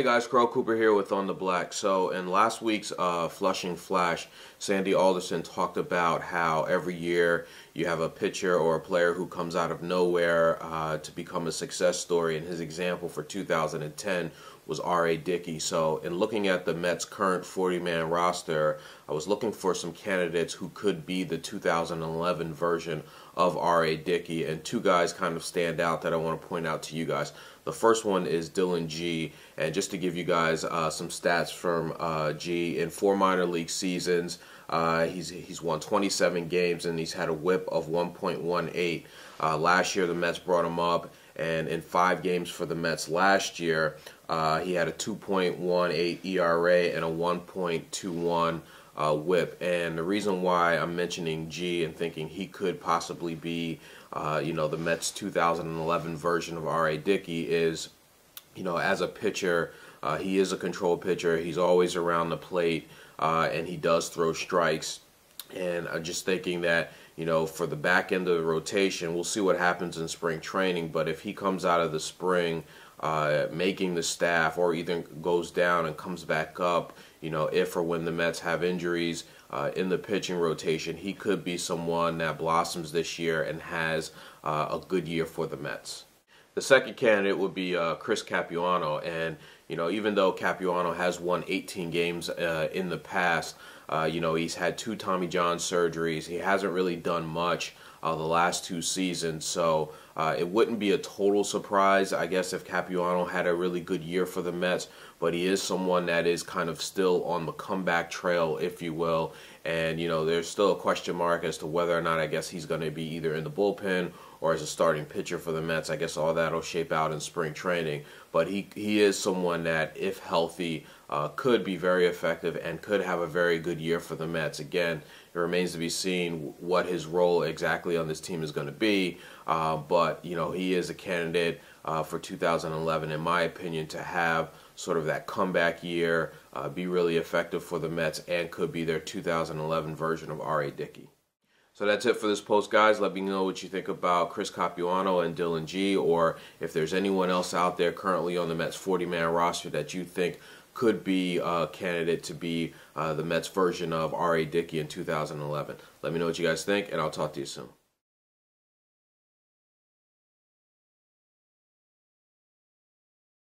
guys, Crow Cooper here with On the Black. So in last week's Flushing Flash, Sandy Alderson talked about how every year you have a pitcher or a player who comes out of nowhere to become a success story, and his example for 2010 was R.A. Dickey. So in looking at the Mets' current 40-man roster, I was looking for some candidates who could be the 2011 version of R.A. Dickey, and two guys kind of stand out that I want to point out to you guys. The first one is Dylan G, and just to give you guys some stats from G, in 4 minor league seasons, he's won 27 games and he's had a WHIP of 1.18. Last year the Mets brought him up, and in 5 games for the Mets last year, he had a 2.18 ERA and a 1.21 WHIP. And the reason why I'm mentioning G and thinking he could possibly be the Mets 2011 version of R.A. Dickey is, as a pitcher, he is a control pitcher. He's always around the plate, and he does throw strikes. And I'm just thinking that, for the back end of the rotation, we'll see what happens in spring training, but if he comes out of the spring making the staff, or either goes down and comes back up, if or when the Mets have injuries in the pitching rotation, he could be someone that blossoms this year and has a good year for the Mets. The second candidate would be Chris Capuano, and even though Capuano has won 18 games in the past, he's had 2 Tommy John surgeries. He hasn't really done much the last 2 seasons, so it wouldn't be a total surprise, I guess, if Capuano had a really good year for the Mets, but he is someone that is kind of still on the comeback trail, if you will, and there's still a question mark as to whether or not, I guess, he's going to be either in the bullpen or as a starting pitcher for the Mets. I guess all that will shape out in spring training, but he is someone that, if healthy, could be very effective and could have a very good year for the Mets. Again, it remains to be seen what his role exactly on this team is going to be, but he is a candidate for 2011, in my opinion, to have sort of that comeback year, be really effective for the Mets, and could be their 2011 version of R.A. Dickey. So that's it for this post, guys. Let me know what you think about Chris Capuano and Dylan G, or if there's anyone else out there currently on the Mets 40-man roster that you think could be a candidate to be the Mets version of R.A. Dickey in 2011. Let me know what you guys think, and I'll talk to you soon.